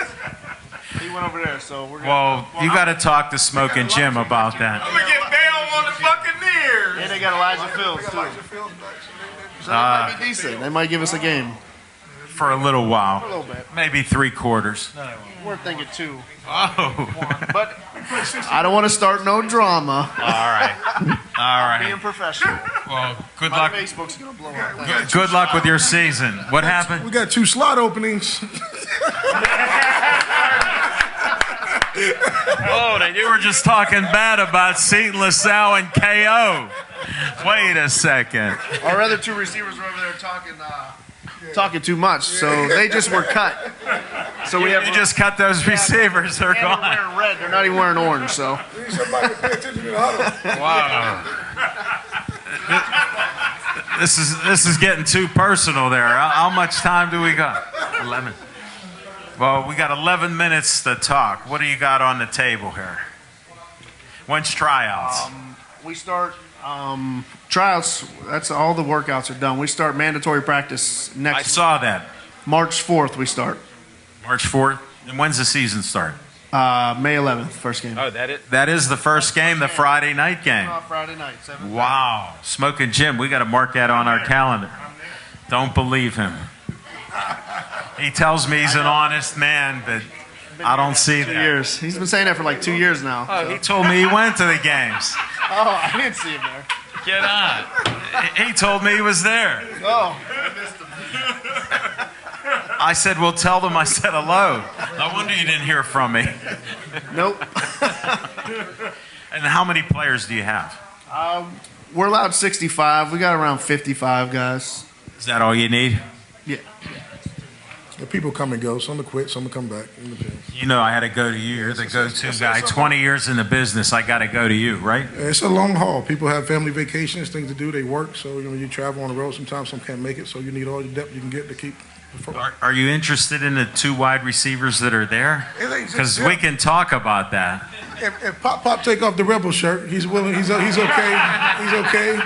He went over there, so we're gonna. Well, you got to talk to Smoking Jim about that. I'm going to get Bell on the Buccaneers. And they got Elijah Fields too. So they might be decent. They might give us a game. For a little while. A little bit. Maybe 3/4. We're thinking 2. Oh. But I don't want to start no drama. All right. All right. Being professional. Well, good My luck. Facebook's gonna blow up. Good luck with your season. What happened? We got 2 slot openings. Oh, you were just talking bad about Seton LaSalle and KO. Wait a second. Our other 2 receivers were over there talking too much, so they just were cut. So we have You just cut those receivers. They're and they're gone. wearing red. They're not even wearing orange. So Somebody pay attention to the huddle. Wow. This is getting too personal there. How much time do we got? 11. Well, we got 11 minutes to talk. What do you got on the table here? When's tryouts? we start tryouts. That's all the workouts are done. We start mandatory practice next. I saw that. March 4th we start. March 4th. And when's the season start? May 11th, first game. Oh, that is the first game, the Friday night game. Friday night, 7. Wow. Smoking Jim, we got to mark that on our calendar. Don't believe him. He tells me he's an honest man, but I don't see 2 that. years. He's been saying that for like 2 years now. Oh, he told me he went to the games. Oh, I didn't see him there. Get on. He told me he was there. Oh. I said, well, tell them I said hello. No wonder you didn't hear from me. Nope. And how many players do you have? We're allowed 65. We got around 55 guys. Is that all you need? Yeah. The people come and go. Some will quit, some will come back. You know I had to go to you. You're the go-to guy. 20 years in the business, I got to go to you, right? It's a long haul. People have family vacations, things to do. They work, so you travel on the road. Sometimes some can't make it, so you need all the depth you can get to keep. Are you interested in the 2 wide receivers that are there? Because we can talk about that. If Pop take off the Rebel shirt, he's willing. He's okay. He's okay.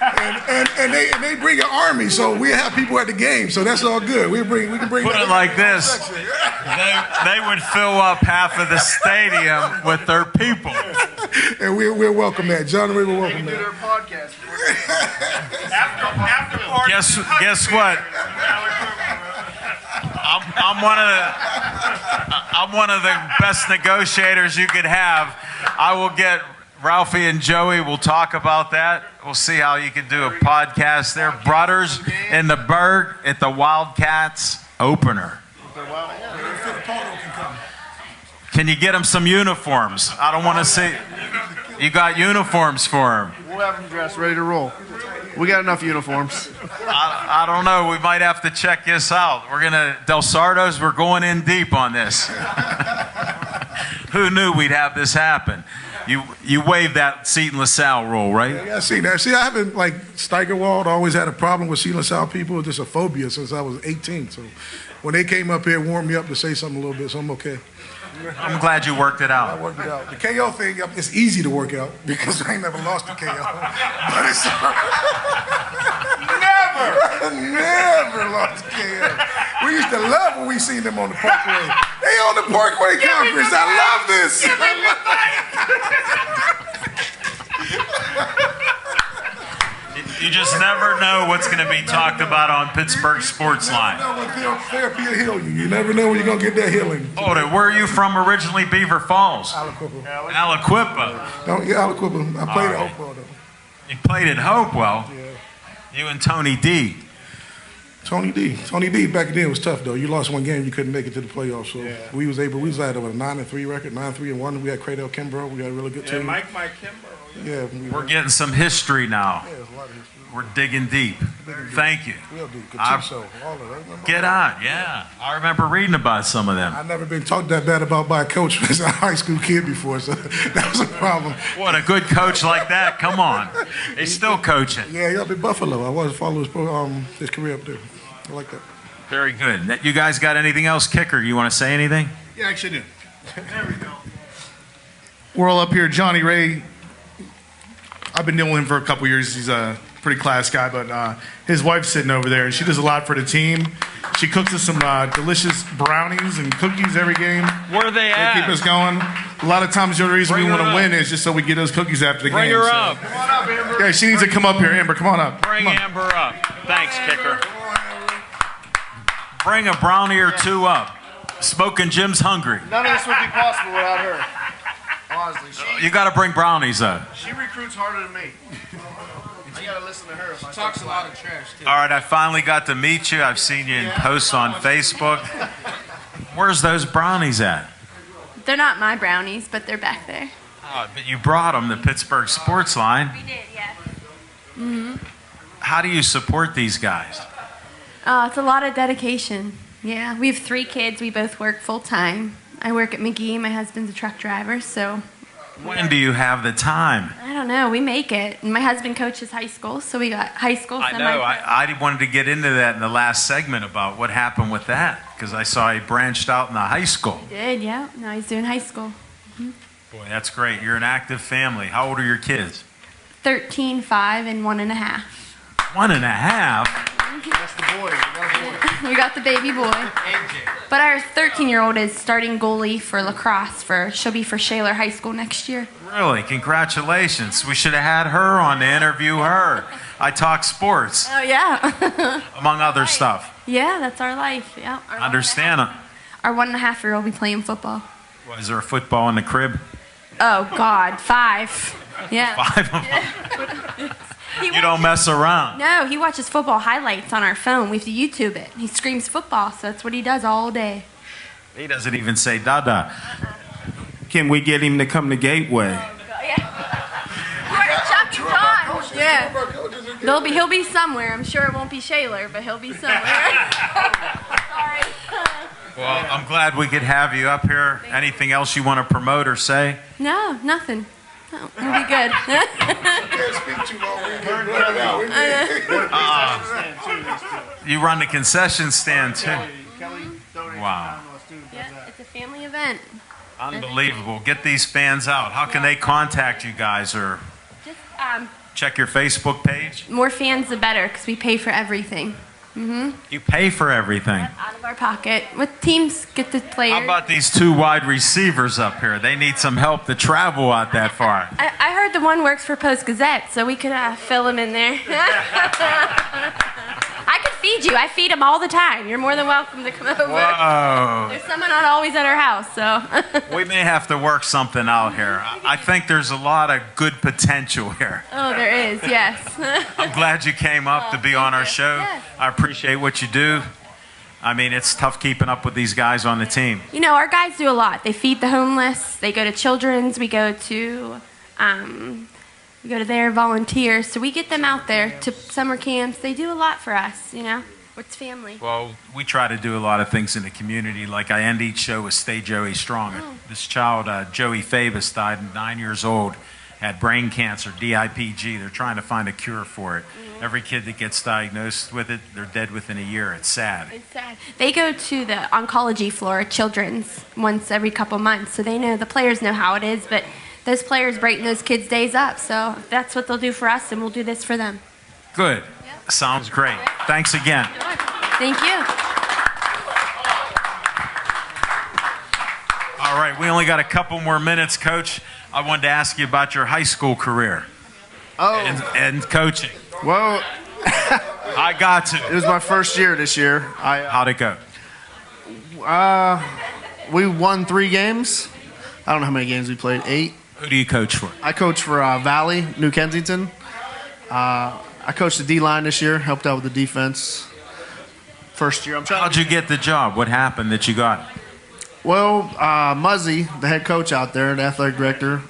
And they bring an army, so we have people at the game, so that's all good. We can bring. Put it like this: they would fill up half of the stadium with their people, and we'll welcome that. John Ray will welcome that. Guess what? I'm one of the best negotiators you could have. I will get Ralphie and Joey. We'll talk about that. We'll see how you can do a podcast there. Brothers in the Berg at the Wildcats opener. Can you get them some uniforms? I don't want to see. You got uniforms for them. We'll have them dressed, ready to roll. We got enough uniforms. I don't know. We might have to check this out. Del Sardo's, we're going in deep on this. Who knew we'd have this happen? You waived that Seton LaSalle rule, right? Yeah, I see that. See, I haven't, like Steigerwald, always had a problem with Seton LaSalle people, just a phobia since I was 18. So when they came up here, it warmed me up to say something a little bit, so I'm okay. I'm glad you worked it out. I worked it out. The KO thing, it's easy to work out because I ain't never lost a KO. But it's never lost a KO. We used to love when we seen them on the Parkway. They on the Parkway conference. I love this. You just never know what's going to be talked about on Pittsburgh Sports Line. You never know when therapy will heal you. You never know when you're going to get that healing. Hold it. Where are you from originally, Beaver Falls? Aliquippa. Aliquippa. I played at Hopewell, though. You played at Hopewell? Yeah. You and Tony D. Tony D back then was tough, though. You lost one game, you couldn't make it to the playoffs. So we was at a 9-3 record, 9-3-1. We had Cradell Kimbrough. We had a really good team. Mike Kimbrough. Yeah. We're getting some history now. Yeah, there's a lot of history. We're digging deep. Thank you. Real deep. Get on, yeah. I remember reading about some of them. I've never been talked that bad about by a coach as a high school kid before, so that was a problem. What, a good coach like that? Come on. He's still coaching. Yeah, he's up in Buffalo. I was following his career up there. I like that. Very good. You guys got anything else? Kicker, you want to say anything? Yeah, I actually do. There we go. We're all up here. Johnny Ray, I've been dealing with him for a couple years. He's a pretty class guy, but his wife's sitting over there, and she does a lot for the team. She cooks us some delicious brownies and cookies every game. Where are they at? They keep us going. A lot of times the only reason we want to win is just so we get those cookies after the game. Bring her so. up. Come on up, Amber. Yeah, she needs to come up here. Amber, come on up. Bring Amber up. Thanks, Kicker. Bring a brownie or two up. Smoking Jim's hungry. None of this would be possible without her. Honestly, You got to bring brownies, though. she recruits harder than me. I gotta listen to her. She talks a lot of trash, too. All right, I finally got to meet you. I've seen you in posts on Facebook. Where's those brownies at? They're not my brownies, but they're back there. Oh, but you brought them to Pittsburgh Sports Line. We did, yeah. Mm-hmm. How do you support these guys? It's a lot of dedication. Yeah, we have 3 kids. We both work full time. I work at McGee. My husband's a truck driver, so. When do you have the time? I don't know. We make it. And my husband coaches high school, so we got high school. I know. I wanted to get into that in the last segment about what happened with that, because I saw he branched out in the high school. He did, yeah. Now he's doing high school. Mm-hmm. Boy, that's great. You're an active family. How old are your kids? 13, 5, and 1.5. 1.5? That's the boy. We got the baby boy. But our 13-year-old is starting goalie for lacrosse. She'll be for Shaler High School next year. Really? Congratulations. We should have had her on to interview her. I talk sports. Oh, yeah. Among other stuff. Yeah, that's our life. Yeah. Understand it. Our 1.5-year-old will be playing football. Is there a football in the crib? Oh, God. 5. Yeah. 5 of them. You don't mess around. No, he watches football highlights on our phone. We have to YouTube it. He screams football, so that's what he does all day. He doesn't even say dada. Can we get him to come to Gateway? Yeah. He'll be somewhere. I'm sure it won't be Shaler, but he'll be somewhere. Sorry. Well, I'm glad we could have you up here. Anything else you want to promote or say? No, nothing. No, we'll be good. You run the concession stand too. Wow. Yeah, it's a family event. Unbelievable. Get these fans out. How can they contact you guys or check your Facebook page? More fans, the better, because we pay for everything. Mm-hmm. You pay for everything. Out of our pocket. What teams get the players? How about these 2 wide receivers up here? They need some help to travel out that far. I heard the one works for Post-Gazette, so we could fill him in there. I could feed you. I feed him all the time. You're more than welcome to come over. Whoa. There's someone not always at our house, so. We may have to work something out here. I think there's a lot of good potential here. Oh, there is, yes. I'm glad you came up to be on our show. Yes. I appreciate what you do. I mean, it's tough keeping up with these guys on the team. You know, our guys do a lot. They feed the homeless. They go to children's. We go to their volunteers. So we get them out there to summer camps. They do a lot for us, you know. It's family. Well, we try to do a lot of things in the community. Like I end each show with Stay Joey Strong. Oh. This child, Joey Fabus, died at 9 years old, had brain cancer, DIPG. They're trying to find a cure for it. Mm-hmm. Every kid that gets diagnosed with it, they're dead within a year. It's sad. It's sad. They go to the oncology floor at Children's once every couple months, so they know, the players know how it is, but those players brighten those kids' days up. So that's what they'll do for us, and we'll do this for them. Good. Yep. Sounds great. Thanks again. Thank you. All right, we only got a couple more minutes, Coach. I wanted to ask you about your high school career. Oh. And coaching. Well, I got to. It was my first year this year. How'd it go? We won 3 games. I don't know how many games we played. 8. Who do you coach for? I coach for Valley, New Kensington. I coached the D-line this year, helped out with the defense. First year. How'd you get the job? What happened that you got it? Well, Muzzy, the head coach out there, the athletic director,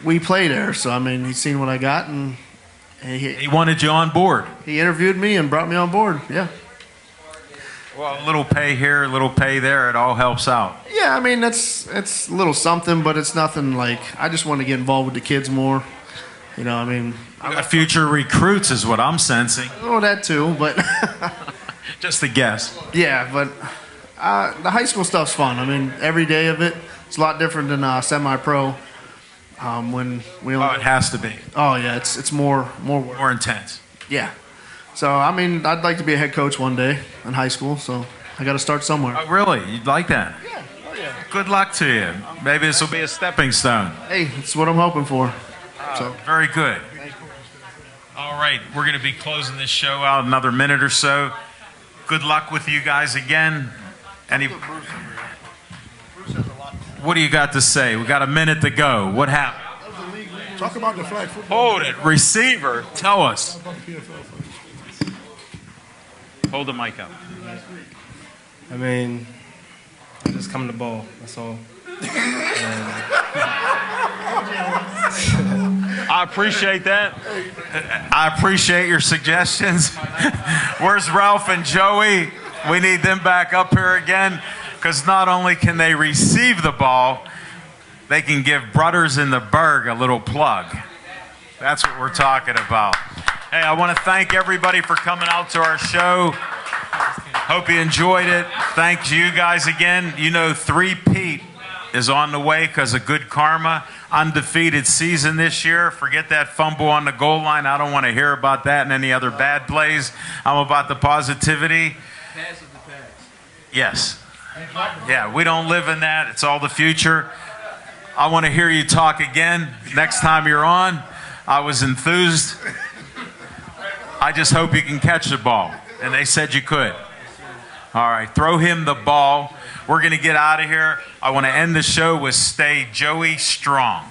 we play there. So, I mean, he's seen what I got, and he wanted you on board. He interviewed me and brought me on board, yeah. Well, a little pay here, a little pay there, it all helps out. Yeah, I mean, it's a little something, but it's nothing like, I just want to get involved with the kids more. You know, I mean. You got future recruits is what I'm sensing. Oh, that too, but. Just a guess. Yeah, but the high school stuff's fun. I mean, every day of it, it's a lot different than semi-pro. When we only, it has to be. Oh yeah, it's more work. More intense. Yeah. So I mean, I'd like to be a head coach one day in high school. So I got to start somewhere. Oh, really? You'd like that? Yeah. Oh yeah. Good luck to you. Maybe this will be a stepping stone. Hey, it's what I'm hoping for. So very good. All right, we're going to be closing this show out another minute or so. Good luck with you guys again. What do you got to say? We got a minute to go. What happened? Talk about the flag football. Hold it. Receiver, tell us. Hold the mic up. I mean, I just come to ball. That's all. I appreciate that. I appreciate your suggestions. Where's Ralph and Joey? We need them back up here again, because not only can they receive the ball, they can give Brothers in the Berg a little plug. That's what we're talking about. Hey, I want to thank everybody for coming out to our show. Hope you enjoyed it. Thanks you guys again. You know, 3-peat is on the way because of good karma. Undefeated season this year. Forget that fumble on the goal line. I don't want to hear about that and any other bad plays. I'm about the positivity. Pass is the pass. Yes. Yeah, we don't live in that. It's all the future. I want to hear you talk again next time you're on. I was enthused. I just hope you can catch the ball. And they said you could. All right, throw him the ball. We're going to get out of here. I want to end the show with Stay Joey Strong.